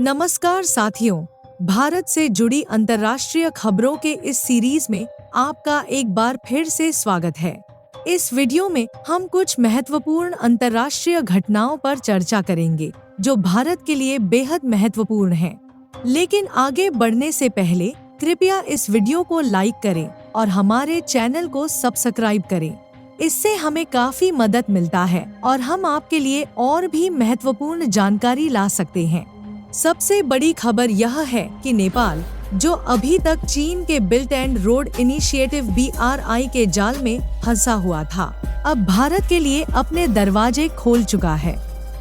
नमस्कार साथियों, भारत से जुड़ी अंतर्राष्ट्रीय खबरों के इस सीरीज में आपका एक बार फिर से स्वागत है। इस वीडियो में हम कुछ महत्वपूर्ण अंतर्राष्ट्रीय घटनाओं पर चर्चा करेंगे जो भारत के लिए बेहद महत्वपूर्ण हैं। लेकिन आगे बढ़ने से पहले कृपया इस वीडियो को लाइक करें और हमारे चैनल को सब्सक्राइब करें। इससे हमें काफी मदद मिलता है और हम आपके लिए और भी महत्वपूर्ण जानकारी ला सकते हैं। सबसे बड़ी खबर यह है कि नेपाल, जो अभी तक चीन के built and road initiative BRI के जाल में फंसा हुआ था, अब भारत के लिए अपने दरवाजे खोल चुका है।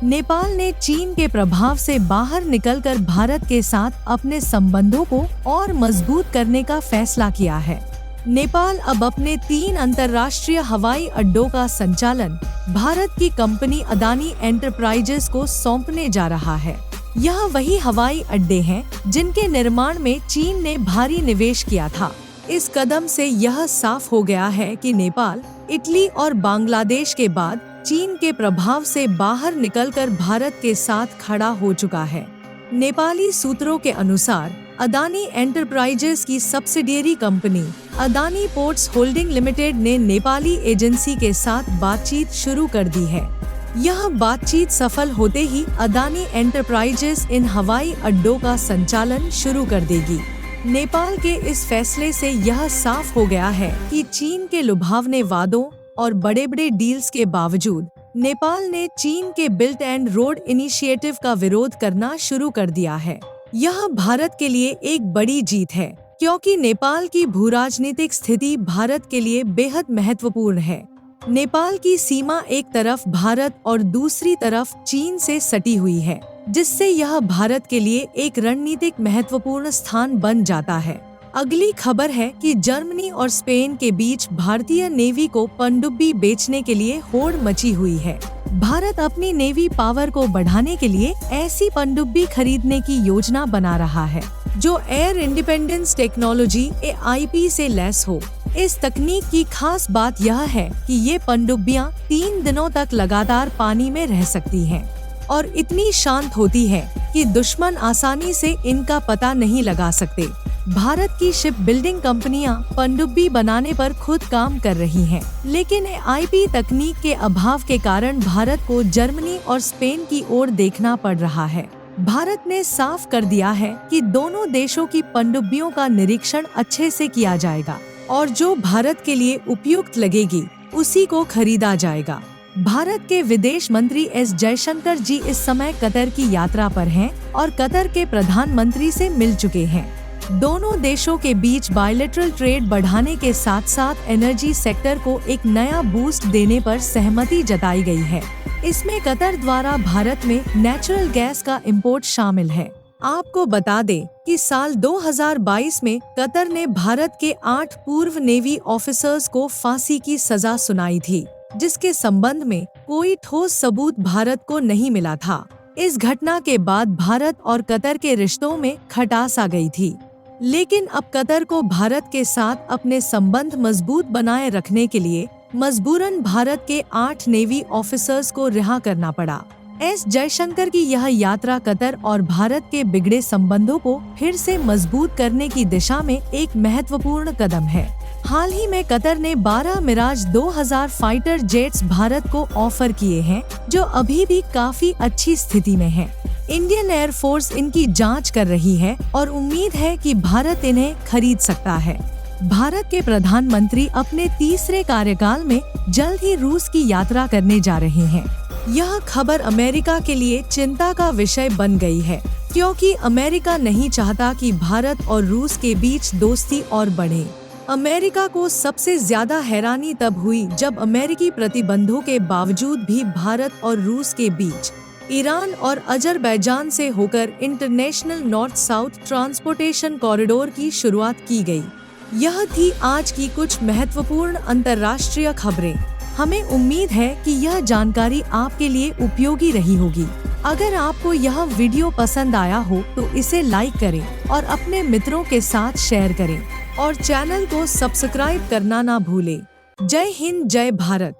नेपाल ने चीन के प्रभाव से बाहर निकलकर भारत के साथ अपने संबंधों को और मजबूत करने का फैसला किया है। नेपाल अब अपने 3 अंतर्राष्ट्रीय हवाई अड्डों का संचालन भारत की कंपनी अदानी एंटरप्राइजेस को सौंपने जा रहा है। यह वही हवाई अड्डे हैं जिनके निर्माण में चीन ने भारी निवेश किया था। इस कदम से यह साफ हो गया है कि नेपाल, इटली और बांग्लादेश के बाद चीन के प्रभाव से बाहर निकलकर भारत के साथ खड़ा हो चुका है। नेपाली सूत्रों के अनुसार अदानी एंटरप्राइजेस की subsidiary company Adani ports holding limited ने नेपाली एजेंसी के साथ बातचीत शुरू कर दी है। यह बातचीत सफल होते ही अदानी एंटरप्राइजेस इन हवाई अड्डों का संचालन शुरू कर देगी। नेपाल के इस फैसले से यह साफ हो गया है कि चीन के लुभावने वादों और बड़े-बड़े डील्स के बावजूद नेपाल ने चीन के बिल्ट एंड रोड इनिशिएटिव का विरोध करना शुरू कर दिया है। यह भारत के लिए एक बड़ी जीत है, क्योंकि नेपाल की भूराजनीतिक स्थिति भारत के लिए बेहद महत्वपूर्ण है। नेपाल की सीमा एक तरफ भारत और दूसरी तरफ चीन से सटी हुई है, जिससे यह भारत के लिए एक रणनीतिक महत्वपूर्ण स्थान बन जाता है। अगली खबर है कि जर्मनी और स्पेन के बीच भारतीय नेवी को पनडुब्बी बेचने के लिए होड़ मची हुई है। भारत अपनी नेवी पावर को बढ़ाने के लिए ऐसी पनडुब्बी खरीदने की योजना बना रहा है जो एयर इंडिपेंडेंस टेक्नोलॉजी AIP से लैस हो। इस तकनीक की खास बात यह है कि ये पनडुब्बियां 3 दिनों तक लगातार पानी में रह सकती हैं और इतनी शांत होती है कि दुश्मन आसानी से इनका पता नहीं लगा सकते। भारत की शिप बिल्डिंग कंपनियां पनडुब्बी बनाने पर खुद काम कर रही हैं, लेकिन AIP तकनीक के अभाव के कारण भारत को जर्मनी और स्पेन की ओर देखना पड़ रहा है। भारत ने साफ कर दिया है कि दोनों देशों की पनडुब्बियों का निरीक्षण अच्छे से किया जाएगा और जो भारत के लिए उपयुक्त लगेगी उसी को खरीदा जाएगा। भारत के विदेश मंत्री S जयशंकर जी इस समय कतर की यात्रा पर हैं और कतर के प्रधानमंत्री से मिल चुके हैं। दोनों देशों के बीच बायलैटरल ट्रेड बढ़ाने के साथ साथ एनर्जी सेक्टर को एक नया बूस्ट देने पर सहमति जताई गई है। इसमें कतर द्वारा भारत में नेचुरल गैस का इंपोर्ट शामिल है। आपको बता दें कि साल 2022 में कतर ने भारत के 8 पूर्व नेवी ऑफिसर्स को फांसी की सजा सुनाई थी, जिसके संबंध में कोई ठोस सबूत भारत को नहीं मिला था। इस घटना के बाद भारत और कतर के रिश्तों में खटास आ गई थी, लेकिन अब कतर को भारत के साथ अपने संबंध मजबूत बनाए रखने के लिए मजबूरन भारत के 8 नेवी ऑफिसर्स को रिहा करना पड़ा। S जयशंकर की यह यात्रा कतर और भारत के बिगड़े संबंधों को फिर से मजबूत करने की दिशा में एक महत्वपूर्ण कदम है। हाल ही में कतर ने 12 मिराज 2000 फाइटर जेट्स भारत को ऑफर किए हैं, जो अभी भी काफी अच्छी स्थिति में हैं। इंडियन एयरफोर्स इनकी जांच कर रही है और उम्मीद है कि भारत इन्हें खरीद सकता है। भारत के प्रधानमंत्री अपने तीसरे कार्यकाल में जल्द ही रूस की यात्रा करने जा रहे हैं। यह खबर अमेरिका के लिए चिंता का विषय बन गई है, क्योंकि अमेरिका नहीं चाहता कि भारत और रूस के बीच दोस्ती और बढ़े। अमेरिका को सबसे ज्यादा हैरानी तब हुई जब अमेरिकी प्रतिबंधों के बावजूद भी भारत और रूस के बीच ईरान और अजरबैजान से होकर international north south transportation corridor की शुरुआत की गई। यह थी आज की कुछ महत्वपूर्ण अंतर्राष्ट्रीय खबरें। हमें उम्मीद है कि यह जानकारी आपके लिए उपयोगी रही होगी। अगर आपको यह वीडियो पसंद आया हो तो इसे लाइक करें और अपने मित्रों के साथ शेयर करें और चैनल को सब्सक्राइब करना ना भूलें। जय हिंद, जय भारत।